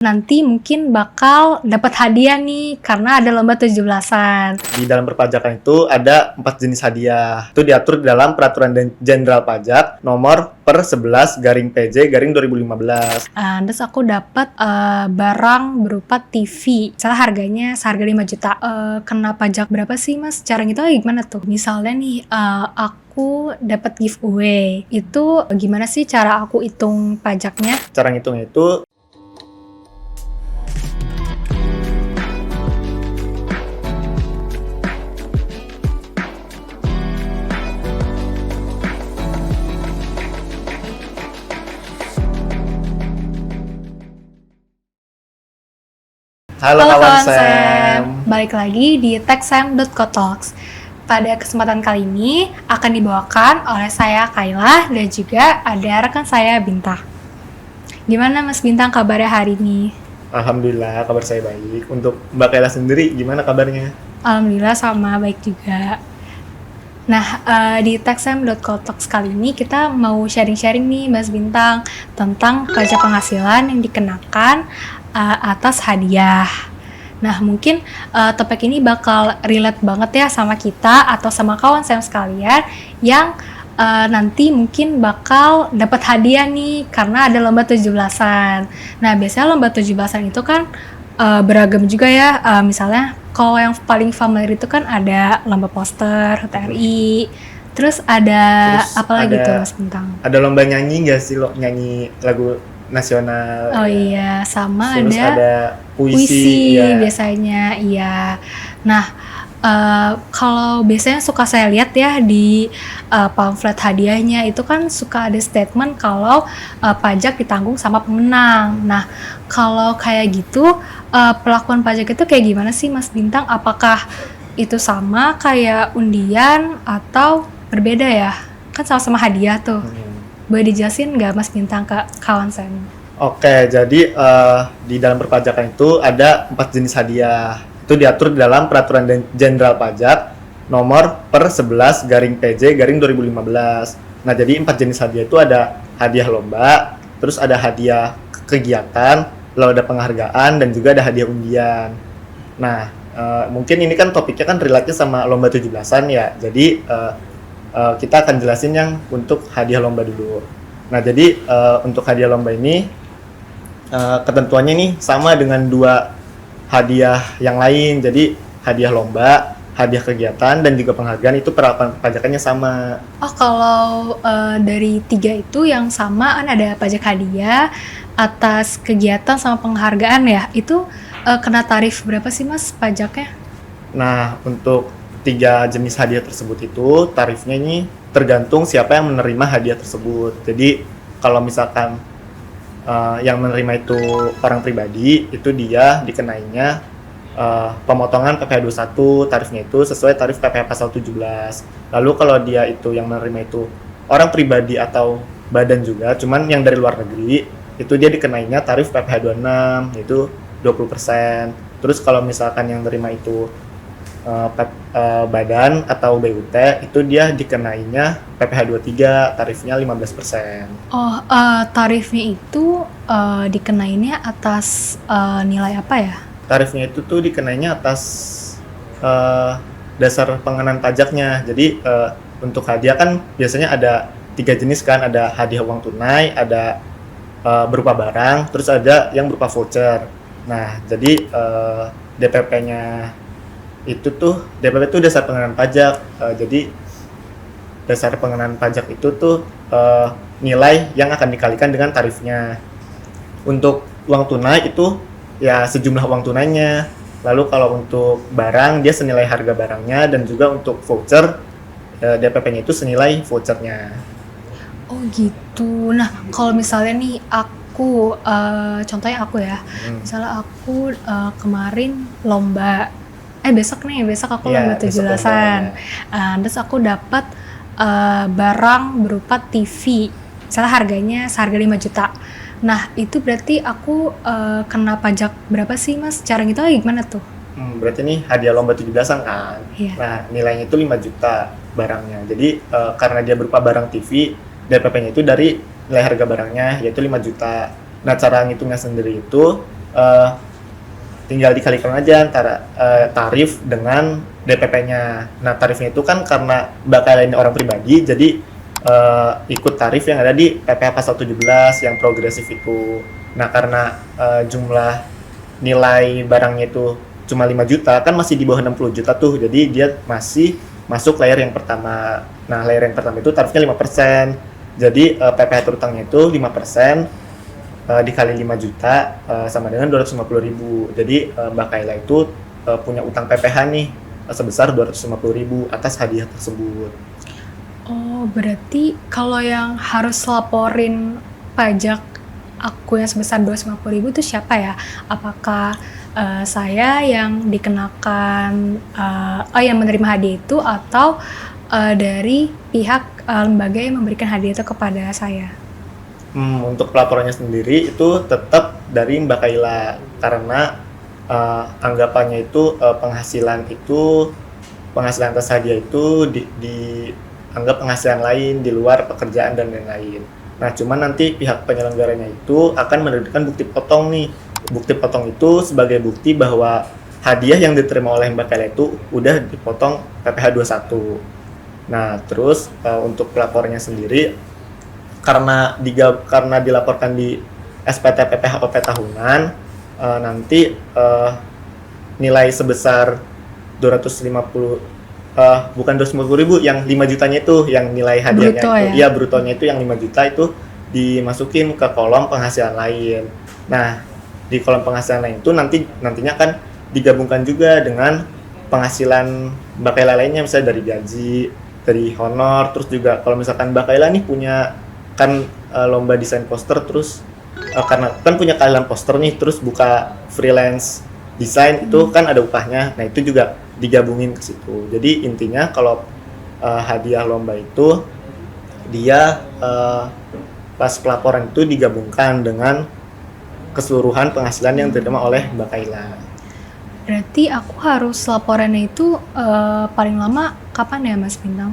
Nanti mungkin bakal dapat hadiah nih karena ada lomba 17-an. Di dalam perpajakan itu ada 4 jenis hadiah. Itu diatur di dalam Peraturan Jenderal Pajak nomor per 11 garing PJ garing 2015. Terus aku dapat barang berupa TV. Misalnya harganya seharga 5 juta. Kena pajak berapa sih mas? Cara ngitungnya gimana tuh? Misalnya nih aku dapat giveaway. Itu gimana sih cara aku hitung pajaknya? Cara ngitungnya itu Halo kawan Sam. Balik lagi di techsam.co.talks. Pada kesempatan kali ini akan dibawakan oleh saya Kayla dan juga ada rekan saya Bintang. Gimana Mas Bintang kabarnya hari ini? Alhamdulillah kabar saya baik. Untuk Mbak Kayla sendiri gimana kabarnya? Alhamdulillah sama baik juga. Nah, di techsam.co.talks kali ini kita mau sharing-sharing nih Mas Bintang tentang pajak penghasilan yang dikenakan atas hadiah. Nah, mungkin topik ini bakal relate banget ya sama kita atau sama kawan saya sekalian yang nanti mungkin bakal dapat hadiah nih karena ada lomba 17-an. Nah, biasanya lomba 17-an itu kan beragam juga ya. Misalnya kalau yang paling familiar itu kan ada lomba poster HTRI. Terus ada apa lagi tuh Mas Bintang? Ada lomba nyanyi nggak sih lo? Nyanyi lagu nasional. Oh iya, sama terus ada puisi ya. Biasanya, iya. Nah, kalau biasanya suka saya lihat ya di pamflet hadiahnya itu kan suka ada statement kalau pajak ditanggung sama pemenang. Nah, kalau kayak gitu pelakuan pajak itu kayak gimana sih Mas Bintang? Apakah itu sama kayak undian atau berbeda ya? Kan sama-sama hadiah tuh. Boleh dijelasin nggak Mas Bintang ke kawan saya? Oke, jadi di dalam perpajakan itu ada 4 jenis hadiah. Itu diatur di dalam Peraturan Jenderal Pajak nomor per 11 garing PJ garing 2015. Nah, jadi 4 jenis hadiah itu ada hadiah lomba, terus ada hadiah kegiatan, lalu ada penghargaan, dan juga ada hadiah undian. Nah, mungkin ini kan topiknya kan relate sama lomba 17-an ya. Jadi kita akan jelasin yang untuk hadiah lomba dulu. Nah, jadi untuk hadiah lomba ini ketentuannya nih sama dengan 2 hadiah yang lain. Jadi hadiah lomba, hadiah kegiatan, dan juga penghargaan itu pajakannya sama. Oh, kalau dari 3 itu yang sama kan ada pajak hadiah atas kegiatan sama penghargaan ya. Itu kena tarif berapa sih Mas pajaknya? Nah, untuk 3 jenis hadiah tersebut itu tarifnya ini tergantung siapa yang menerima hadiah tersebut. Jadi kalau misalkan yang menerima itu orang pribadi, itu dia dikenainya pemotongan PPh 21, tarifnya itu sesuai tarif PPh pasal 17. Lalu kalau dia itu yang menerima itu orang pribadi atau badan juga, cuman yang dari luar negeri, itu dia dikenainya tarif PPh 26, yaitu 20%. Terus kalau misalkan yang menerima itu badan atau BUT, itu dia dikenainya PPh 23, tarifnya 15%. Oh, tarifnya itu dikenainnya atas nilai apa ya? Tarifnya itu tuh dikenainya atas dasar pengenaan pajaknya. Jadi untuk hadiah kan biasanya ada 3 jenis kan, ada hadiah uang tunai, ada berupa barang, terus ada yang berupa voucher. Nah, jadi DPP-nya itu tuh, DPP itu dasar pengenaan pajak. Jadi dasar pengenaan pajak itu tuh nilai yang akan dikalikan dengan tarifnya. Untuk uang tunai itu ya sejumlah uang tunainya. Lalu kalau untuk barang dia senilai harga barangnya, dan juga untuk voucher DPP-nya itu senilai vouchernya. Oh gitu. Nah, kalau misalnya nih aku contohnya aku ya. Misalnya aku kemarin lomba besok aku lomba 17-an. Terus aku dapat barang berupa TV. Misalnya harganya seharga 5 juta. Nah, itu berarti aku kena pajak berapa sih, Mas? Cara ngitungnya gimana tuh? Berarti nih hadiah lomba 17-an kan? Iya. Nah, nilainya itu 5 juta barangnya. Jadi karena dia berupa barang TV, DPP-nya itu dari nilai harga barangnya, yaitu 5 juta. Nah, cara ngitungnya sendiri itu eh, tinggal dikalikan aja antara tarif dengan DPP-nya. Nah, tarifnya itu kan karena Mbak Kayla ini orang pribadi, jadi ikut tarif yang ada di PPh Pasal 17 yang progresif itu. Nah, karena jumlah nilai barangnya itu cuma 5 juta, kan masih di bawah 60 juta tuh, jadi dia masih masuk layer yang pertama. Nah, layer yang pertama itu tarifnya 5%. Jadi PPh terutangnya itu 5%, dikali 5 juta sama dengan 250.000. Jadi Mbak Kayla itu punya utang PPh nih sebesar 250.000 atas hadiah tersebut. Oh, berarti kalau yang harus laporin pajak aku yang sebesar 250.000 itu siapa ya? Apakah saya yang dikenakan yang menerima hadiah itu, atau dari pihak lembaga yang memberikan hadiah itu kepada saya? Untuk pelaporannya sendiri itu tetap dari Mbak Kayla, karena anggapannya itu penghasilan atas hadiah itu dianggap penghasilan lain di luar pekerjaan dan lain-lain. Nah, cuman nanti pihak penyelenggaranya itu akan menerbitkan bukti potong nih. Bukti potong itu sebagai bukti bahwa hadiah yang diterima oleh Mbak Kayla itu udah dipotong PPh 21. Nah, terus untuk pelaporannya sendiri, karena dilaporkan di SPT PPh OP tahunan, nanti nilai sebesar 250 bukan 250.000, yang 5 jutanya itu yang nilai hadiahnya Bruto, itu ya? brutonya itu yang 5 juta itu dimasukin ke kolom penghasilan lain. Nah, di kolom penghasilan lain itu nantinya kan digabungkan juga dengan penghasilan Mbak Kayla lainnya, misalnya dari gaji, dari honor, terus juga kalau misalkan Mbak Kayla nih punya kan lomba desain poster, terus karena kan punya keahlian poster nih, terus buka freelance desain itu kan ada upahnya. Nah, itu juga digabungin ke situ. Jadi intinya kalau hadiah lomba itu dia pas pelaporan itu digabungkan dengan keseluruhan penghasilan yang diterima oleh Mbak Kayla. Berarti aku harus laporannya itu paling lama kapan ya, Mas Bintang?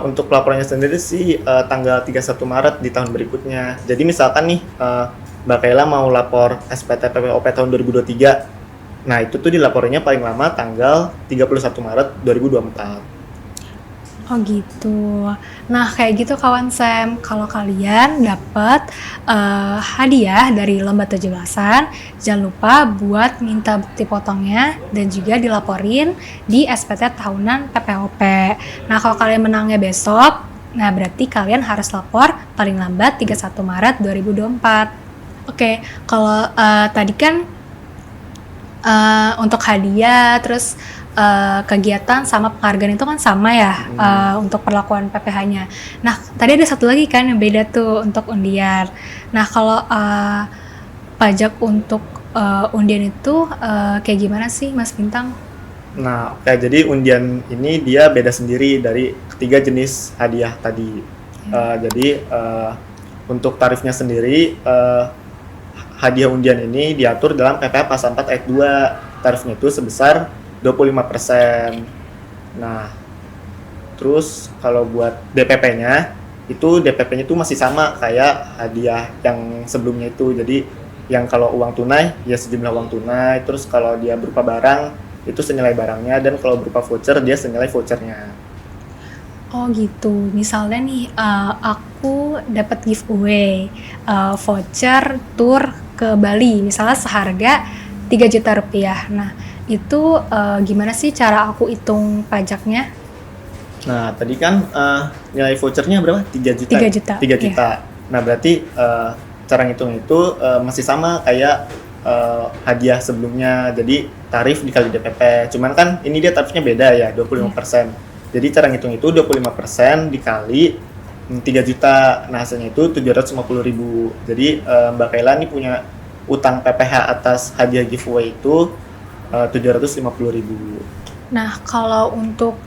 Untuk pelaporannya sendiri sih tanggal 31 Maret di tahun berikutnya. Jadi misalkan nih Mbak Kayla mau lapor SPT PPOP tahun 2023. Nah, itu tuh dilaporinnya paling lama tanggal 31 Maret 2024. Oh gitu. Nah, kayak gitu kawan Sam, kalau kalian dapat hadiah dari lomba 17-an, jangan lupa buat minta bukti potongnya dan juga dilaporin di SPT tahunan PPOP. Nah, kalau kalian menangnya besok, nah berarti kalian harus lapor paling lambat 31 Maret 2024. Oke, kalau tadi kan untuk hadiah, terus kegiatan sama penghargaan itu kan sama ya untuk perlakuan PPh-nya. Nah, tadi ada satu lagi kan yang beda tuh untuk undian. Nah, kalau pajak untuk undian itu kayak gimana sih, Mas Bintang? Nah, oke, jadi undian ini dia beda sendiri dari ketiga jenis hadiah tadi. Jadi untuk tarifnya sendiri, hadiah undian ini diatur dalam PPh Pasal 4 Ayat 2. Tarifnya itu sebesar 25%. Nah, terus kalau buat DPP-nya itu masih sama kayak hadiah yang sebelumnya itu. Jadi yang kalau uang tunai ya sejumlah uang tunai, terus kalau dia berupa barang itu senilai barangnya, dan kalau berupa voucher dia senilai vouchernya. Oh gitu. Misalnya nih aku dapat giveaway voucher tour ke Bali, misalnya seharga 3 juta rupiah. Nah, itu gimana sih cara aku hitung pajaknya? Nah, tadi kan nilai vouchernya berapa? 3 juta. 3 juta. 3 juta. Nah, berarti cara ngitung itu masih sama kayak hadiah sebelumnya. Jadi tarif dikali DPP. Cuman kan ini dia tarifnya beda ya, 25%. Jadi cara ngitung itu 25% dikali 3 juta. Nah, hasilnya itu 750.000. Jadi Mbak Kayla ini punya utang PPh atas hadiah giveaway itu 750.000. Nah, kalau untuk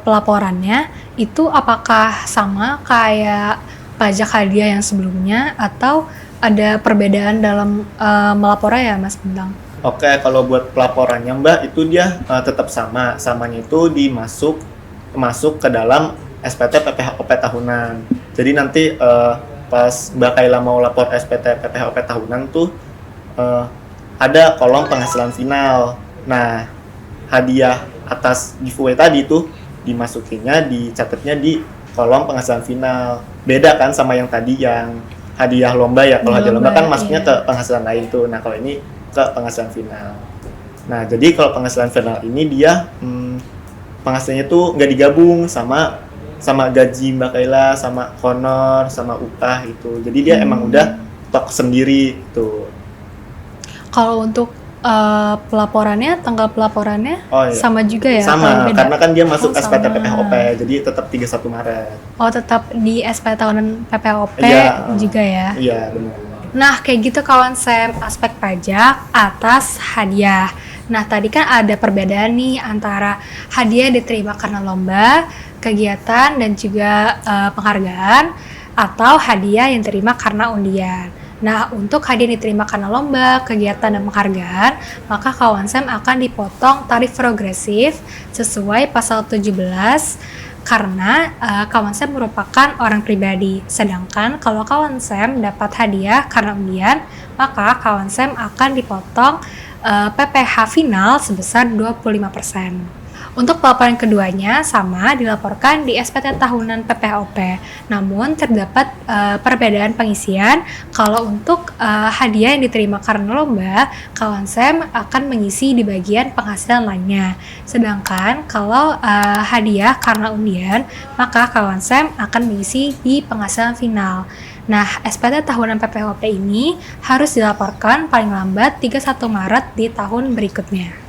pelaporannya itu apakah sama kayak pajak hadiah yang sebelumnya, atau ada perbedaan dalam melapornya ya, Mas Bintang? Oke, kalau buat pelaporannya Mbak, itu dia tetap sama. Samanya itu masuk ke dalam SPT PPh OP tahunan. Jadi nanti pas Mbak Kayla mau lapor SPT PPh OP tahunan tuh ada kolom penghasilan final. Nah, hadiah atas giveaway tadi tuh dimasukinnya, dicatatnya di kolom penghasilan final. Beda kan sama yang tadi yang hadiah lomba ya. Kalau hadiah lomba kan masuknya ke penghasilan lain tuh. Nah, kalau ini ke penghasilan final. Nah, jadi kalau penghasilan final ini dia penghasilannya tuh nggak digabung sama gaji Mbak Kaila, sama honor, sama upah gitu. Jadi dia emang udah tok sendiri tuh. Kalau untuk pelaporannya, tanggal pelaporannya Oh, iya. sama juga ya? Sama, atau beda? karena kan dia masuk Oh, SPT sama. PPOP, jadi tetap 31 Maret. Oh, tetap di SP tahunan PPOP Iya. juga ya? Iya, benar. Nah, kayak gitu kawan Sam, aspek pajak atas hadiah. Nah, tadi kan ada perbedaan nih antara hadiah diterima karena lomba, kegiatan, dan juga penghargaan, atau hadiah yang diterima karena undian. Nah, untuk hadiah yang diterima karena lomba, kegiatan, dan penghargaan, maka kawan Sam akan dipotong tarif progresif sesuai pasal 17 karena kawan Sam merupakan orang pribadi. Sedangkan kalau kawan Sam dapat hadiah karena undian, maka kawan Sam akan dipotong PPh final sebesar 25%. Untuk pelaporan keduanya sama dilaporkan di SPT tahunan PPOP. Namun terdapat perbedaan pengisian. Kalau untuk hadiah yang diterima karena lomba, kawan Sam akan mengisi di bagian penghasilan lainnya. Sedangkan kalau hadiah karena undian, maka kawan Sam akan mengisi di penghasilan final. Nah, SPT tahunan PPOP ini harus dilaporkan paling lambat 31 Maret di tahun berikutnya.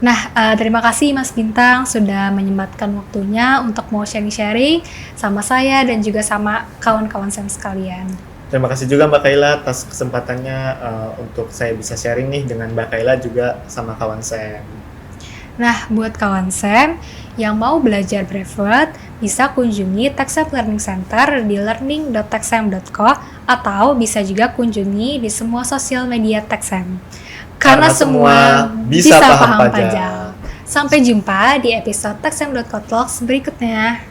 Nah, terima kasih Mas Bintang sudah menyempatkan waktunya untuk mau sharing-sharing sama saya dan juga sama kawan-kawan Sam sekalian. Terima kasih juga Mbak Kaila atas kesempatannya untuk saya bisa sharing nih dengan Mbak Kaila juga sama kawan Sam. Nah, buat kawan Sam yang mau belajar brevet, bisa kunjungi TechSam Learning Center di learning.techsam.co atau bisa juga kunjungi di semua sosial media TechSam. Karena semua bisa paham pajak. Sampai jumpa di episode techsam.co talks berikutnya.